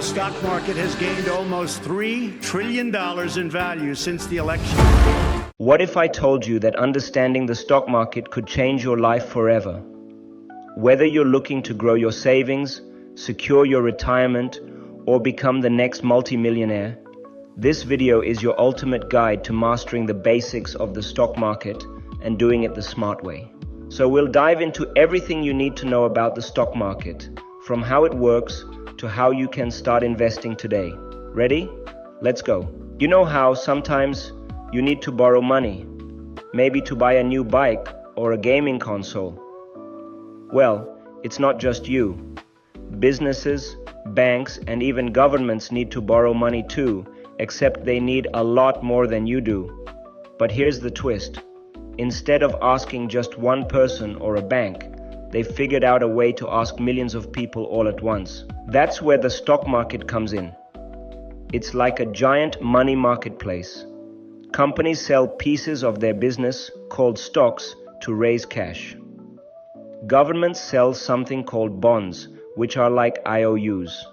stock market has gained almost $3 trillion in value since the election. What if I told you that understanding the stock market could change your life forever? Whether you're looking to grow your savings, secure your retirement, or become the next multimillionaire, this video is your ultimate guide to mastering the basics of the stock market and doing it the smart way. So we'll dive into everything you need to know about the stock market, from how it works to how you can start investing today. Ready? Let's go. You know how sometimes you need to borrow money, maybe to buy a new bike or a gaming console. Well, it's not just you. Businesses, banks, and even governments need to borrow money too, except they need a lot more than you do. But here's the twist. Instead of asking just one person or a bank, they figured out a way to ask millions of people all at once. That's where the stock market comes in. It's like a giant money marketplace. Companies sell pieces of their business, called stocks, to raise cash. Governments sell something called bonds, which are like IOUs.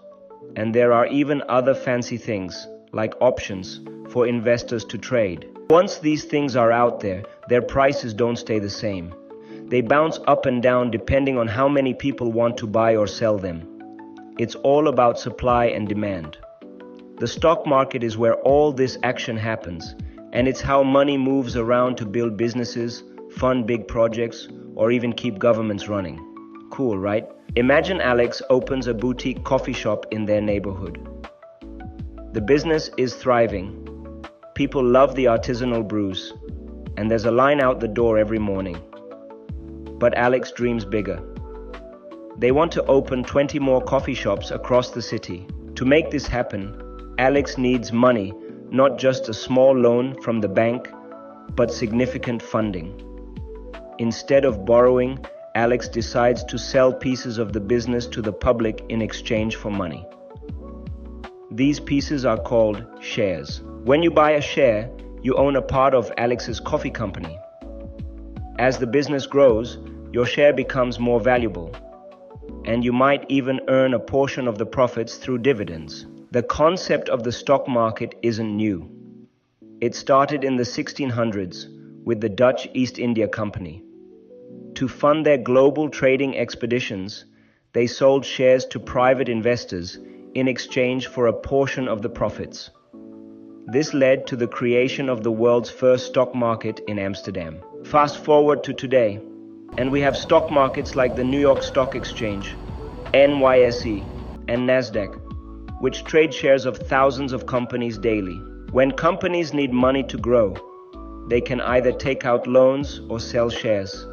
And there are even other fancy things, like options, for investors to trade. Once these things are out there, their prices don't stay the same. They bounce up and down depending on how many people want to buy or sell them. It's all about supply and demand. The stock market is where all this action happens, and it's how money moves around to build businesses, fund big projects, or even keep governments running. Cool, right? Imagine Alex opens a boutique coffee shop in their neighborhood. The business is thriving. People love the artisanal brews, and there's a line out the door every morning. But Alex dreams bigger. They want to open 20 more coffee shops across the city. To make this happen, Alex needs money, not just a small loan from the bank, but significant funding. Instead of borrowing, Alex decides to sell pieces of the business to the public in exchange for money. These pieces are called shares. When you buy a share, you own a part of Alex's coffee company. As the business grows, your share becomes more valuable, and you might even earn a portion of the profits through dividends. The concept of the stock market isn't new. It started in the 1600s with the Dutch East India Company. To fund their global trading expeditions, they sold shares to private investors in exchange for a portion of the profits. This led to the creation of the world's first stock market in Amsterdam. Fast forward to today, and we have stock markets like the New York Stock Exchange, NYSE, and NASDAQ, which trade shares of thousands of companies daily. When companies need money to grow, they can either take out loans or sell shares.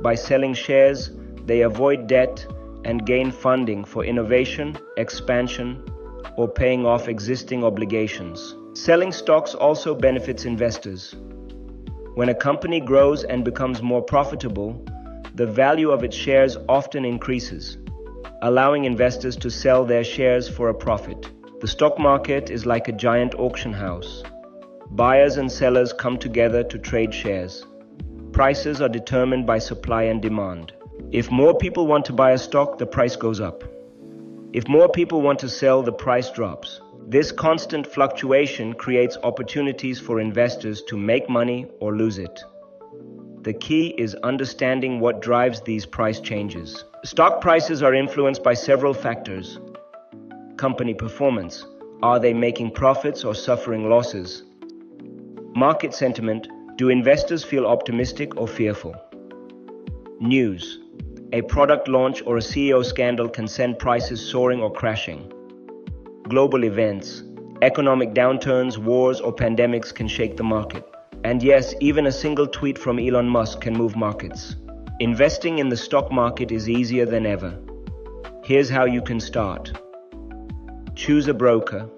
By selling shares, they avoid debt and gain funding for innovation, expansion, or paying off existing obligations. Selling stocks also benefits investors. When a company grows and becomes more profitable, the value of its shares often increases, allowing investors to sell their shares for a profit. The stock market is like a giant auction house. Buyers and sellers come together to trade shares. Prices are determined by supply and demand. If more people want to buy a stock, the price goes up. If more people want to sell, the price drops. This constant fluctuation creates opportunities for investors to make money or lose it. The key is understanding what drives these price changes. Stock prices are influenced by several factors. Company performance. Are they making profits or suffering losses? Market sentiment. Do investors feel optimistic or fearful? News. A product launch or a CEO scandal can send prices soaring or crashing. Global events. Economic downturns, wars, or pandemics can shake the market. And yes, even a single tweet from Elon Musk can move markets. Investing in the stock market is easier than ever. Here's how you can start. Choose a broker.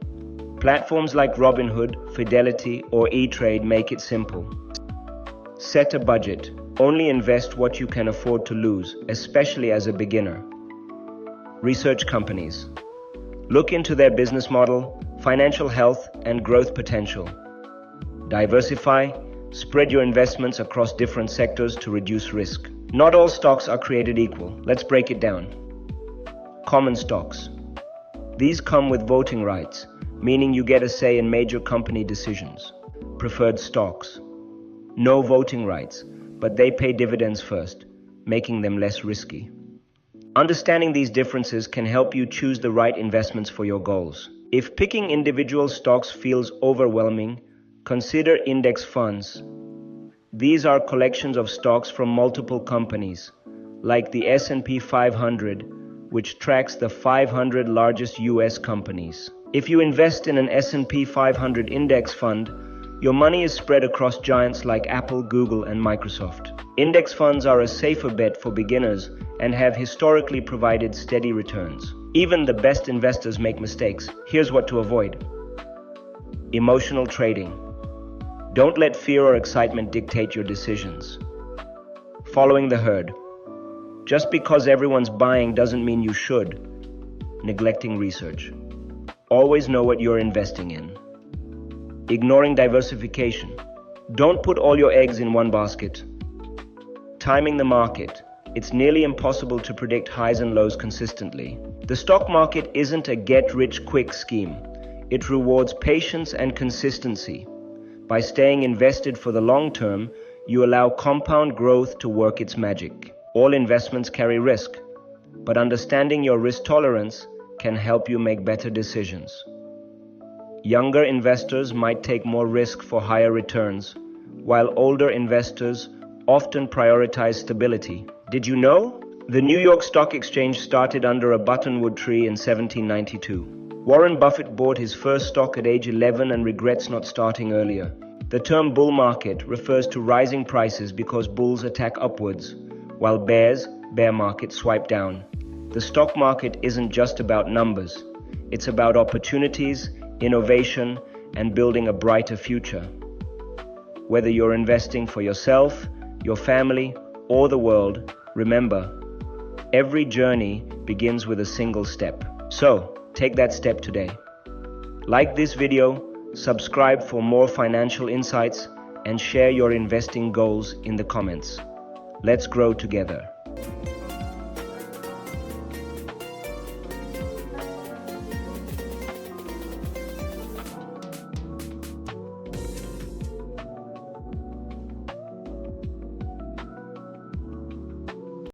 Platforms like Robinhood, Fidelity, or E-Trade make it simple. Set a budget. Only invest what you can afford to lose, especially as a beginner. Research companies. Look into their business model, financial health, and growth potential. Diversify. Spread your investments across different sectors to reduce risk. Not all stocks are created equal. Let's break it down. Common stocks. These come with voting rights, meaning you get a say in major company decisions. Preferred stocks. No voting rights, but they pay dividends first, making them less risky. Understanding these differences can help you choose the right investments for your goals. If picking individual stocks feels overwhelming, consider index funds. These are collections of stocks from multiple companies, like the S&P 500, which tracks the 500 largest US companies. If you invest in an S&P 500 index fund, your money is spread across giants like Apple, Google, and Microsoft. Index funds are a safer bet for beginners and have historically provided steady returns. Even the best investors make mistakes. Here's what to avoid. Emotional trading. Don't let fear or excitement dictate your decisions. Following the herd. Just because everyone's buying doesn't mean you should. Neglecting research. Always know what you're investing in. Ignoring diversification. Don't put all your eggs in one basket. Timing the market. It's nearly impossible to predict highs and lows consistently. The stock market isn't a get-rich-quick scheme. It rewards patience and consistency. By staying invested for the long term, you allow compound growth to work its magic. All investments carry risk, but understanding your risk tolerance can help you make better decisions. Younger investors might take more risk for higher returns, while older investors often prioritize stability. Did you know? The New York Stock Exchange started under a buttonwood tree in 1792. Warren Buffett bought his first stock at age 11 and regrets not starting earlier. The term bull market refers to rising prices because bulls attack upwards, while bear markets swipe down. The stock market isn't just about numbers. It's about opportunities, innovation, and building a brighter future. Whether you're investing for yourself, your family, or the world, remember, every journey begins with a single step. So, take that step today. Like this video, subscribe for more financial insights, and share your investing goals in the comments. Let's grow together.